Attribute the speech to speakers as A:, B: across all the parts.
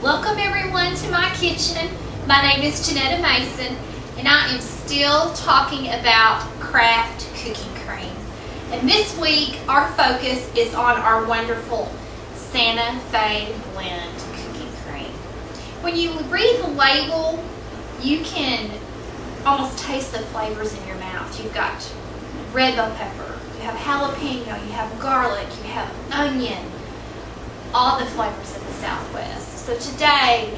A: Welcome everyone to my kitchen. My name is Janetta Mason and I am still talking about Kraft cooking cream. And this week our focus is on our wonderful Santa Fe blend cooking cream. When you read the label, you can almost taste the flavors in your mouth. You've got red bell pepper, you have jalapeno, you have garlic, you have onion, all the flavors of the Southwest. So today,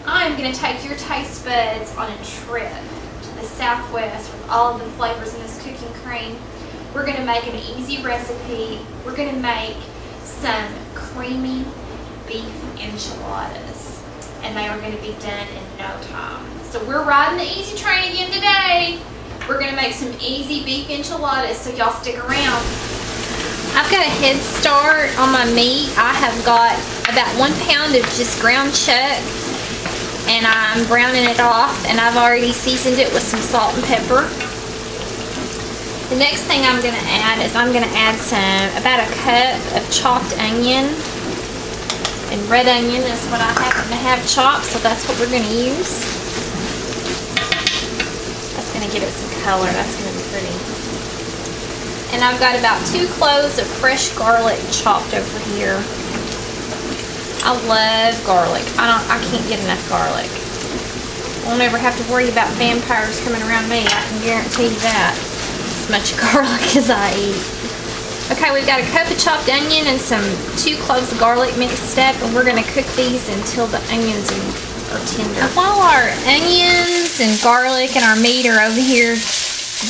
A: I'm going to take your taste buds on a trip to the Southwest with all of the flavors in this cooking cream. We're going to make an easy recipe. We're going to make some creamy beef enchiladas, and they are going to be done in no time. So we're riding the easy train again today. We're going to make some easy beef enchiladas, so y'all stick around. I've got a head start on my meat. I have got about 1 pound of just ground chuck, and I'm browning it off, and I've already seasoned it with some salt and pepper. The next thing I'm going to add is I'm going to add about a cup of chopped onion, and red onion is what I happen to have chopped, so that's what we're going to use. That's going to give it some color. That's going to be pretty. And I've got about 2 cloves of fresh garlic chopped over here. I love garlic. I can't get enough garlic. Won't ever have to worry about vampires coming around me. I can guarantee you that. As much garlic as I eat. Okay, we've got a cup of chopped onion and some 2 cloves of garlic mixed up, and we're going to cook these until the onions are tender. And while our onions and garlic and our meat are over here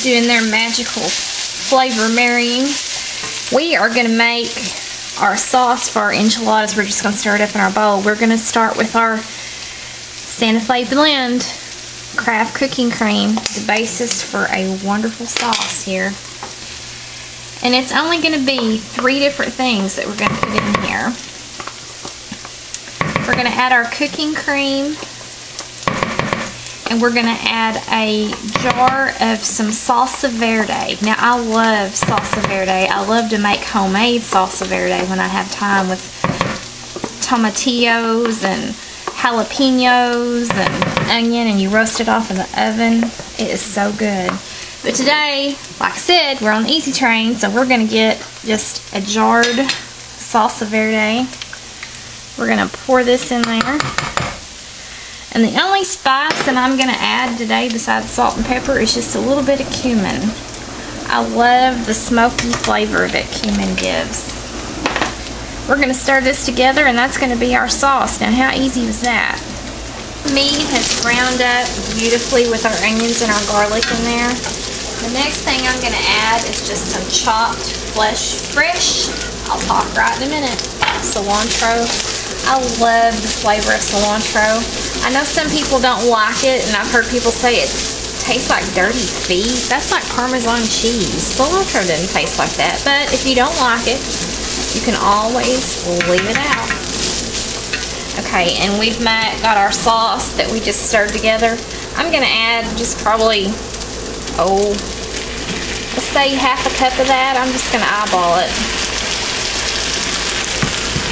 A: doing their magical flavor marrying, we are going to make our sauce for our enchiladas. We're just going to stir it up in our bowl. We're going to start with our Santa Fe blend Kraft cooking cream, the basis for a wonderful sauce here. And it's only going to be 3 different things that we're going to put in here. We're going to add our cooking cream, and we're going to add a jar of some salsa verde. Now, I love salsa verde. I love to make homemade salsa verde when I have time, with tomatillos and jalapenos and onion, and you roast it off in the oven. It is so good. But today, like I said, we're on the easy train, so we're going to get just a jarred salsa verde. We're going to pour this in there. And the only spice that I'm going to add today besides salt and pepper is just a little bit of cumin. I love the smoky flavor that cumin gives. We're going to stir this together, and that's going to be our sauce. Now, how easy was that? Meat has browned up beautifully with our onions and our garlic in there. The next thing I'm going to add is just some chopped fresh, I'll talk right in a minute, cilantro. I love the flavor of cilantro. I know some people don't like it, and I've heard people say it tastes like dirty feet. That's like Parmesan cheese. Cilantro doesn't taste like that, but if you don't like it, you can always leave it out. Okay, and we've got our sauce that we just stirred together. I'm going to add just probably, let's say half a cup of that. I'm just going to eyeball it.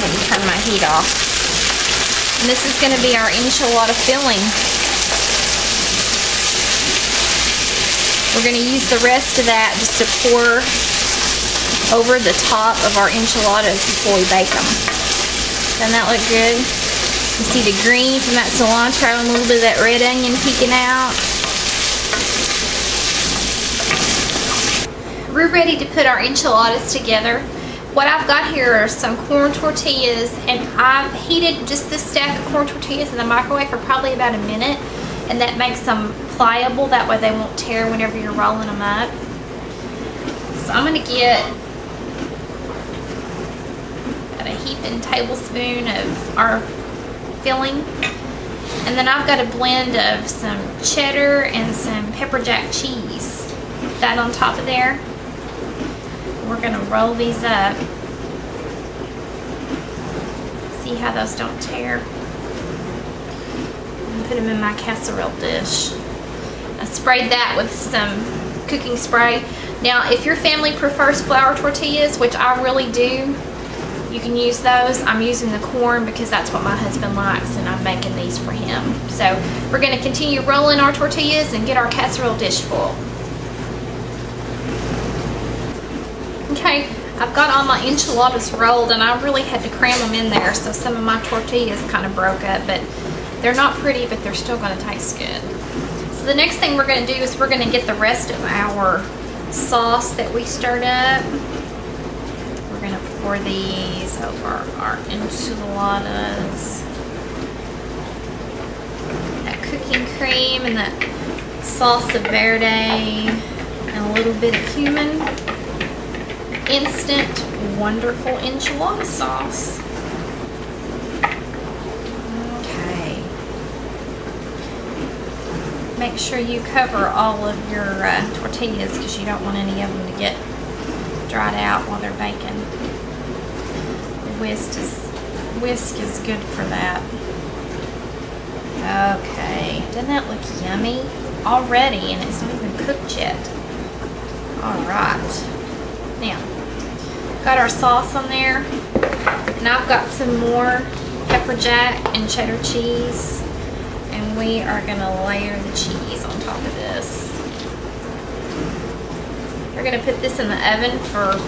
A: Let me turn my heat off. And this is going to be our enchilada filling. We're going to use the rest of that just to pour over the top of our enchiladas before we bake them. Doesn't that look good? You see the green from that cilantro and a little bit of that red onion peeking out. We're ready to put our enchiladas together. What I've got here are some corn tortillas, and I've heated just this stack of corn tortillas in the microwave for probably about a minute, and that makes them pliable. That way they won't tear whenever you're rolling them up. So I'm going to get about a heaping tablespoon of our filling, and then I've got a blend of some cheddar and some pepper jack cheese. Put that on top of there. We're going to roll these up. See how those don't tear. And put them in my casserole dish. I sprayed that with some cooking spray. Now, if your family prefers flour tortillas, which I really do, you can use those. I'm using the corn because that's what my husband likes, and I'm making these for him. So we're going to continue rolling our tortillas and get our casserole dish full. Okay, I've got all my enchiladas rolled, and I really had to cram them in there, so some of my tortillas kind of broke up, but they're not pretty, but they're still going to taste good. So the next thing we're going to do is we're going to get the rest of our sauce that we stirred up. We're going to pour these over our enchiladas. That cooking cream and that salsa verde and a little bit of cumin. Instant wonderful enchilada sauce. Okay. Make sure you cover all of your tortillas because you don't want any of them to get dried out while they're baking. The whisk is good for that. Okay. Doesn't that look yummy already? And it's not even cooked yet. Alright. Now, got our sauce on there, and I've got some more pepper jack and cheddar cheese, and we are going to layer the cheese on top of this. We're going to put this in the oven for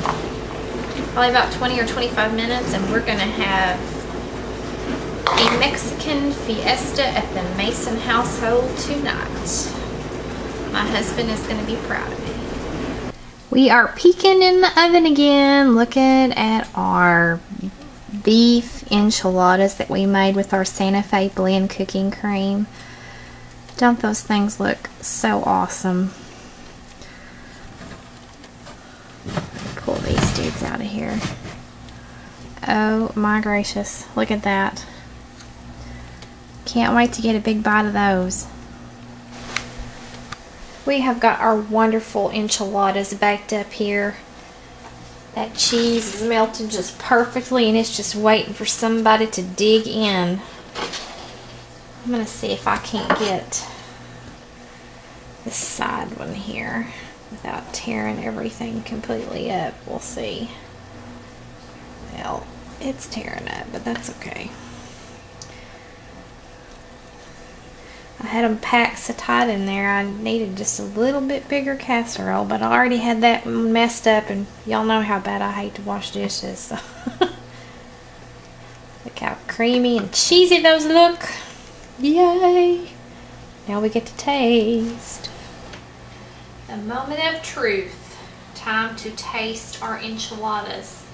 A: probably about 20 or 25 minutes, and we're going to have a Mexican fiesta at the Mason household tonight. My husband is going to be proud of me. We are peeking in the oven again, looking at our beef enchiladas that we made with our Santa Fe blend cooking cream. Don't those things look so awesome? Pull these dudes out of here. Oh my gracious, look at that. Can't wait to get a big bite of those. We have got our wonderful enchiladas baked up here. That cheese is melted just perfectly, and it's just waiting for somebody to dig in. I'm going to see if I can't get this side one here without tearing everything completely up. We'll see. Well, it's tearing up, but that's okay. I had them packed so tight in there, I needed just a little bit bigger casserole, but I already had that messed up, and y'all know how bad I hate to wash dishes. So. Look how creamy and cheesy those look. Yay! Now we get to taste. A moment of truth. Time to taste our enchiladas.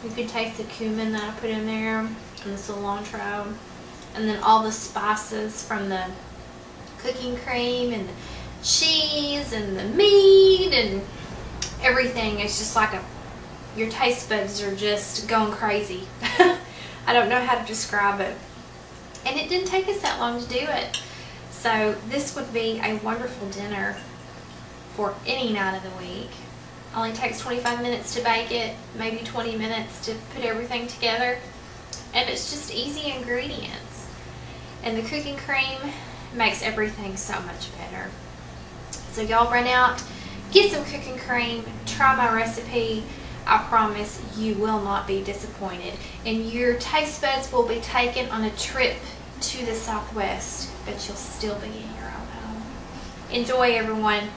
A: You can taste the cumin that I put in there, and the cilantro, and then all the spices from the cooking cream and the cheese and the meat and everything. It's just like your taste buds are just going crazy. I don't know how to describe it. And it didn't take us that long to do it. So this would be a wonderful dinner for any night of the week. Only takes 25 minutes to bake it, maybe 20 minutes to put everything together. And it's just easy ingredients. And the cooking cream makes everything so much better. So y'all run out, get some cooking cream, try my recipe. I promise you will not be disappointed. And your taste buds will be taken on a trip to the Southwest, but you'll still be in your own home. Enjoy, everyone.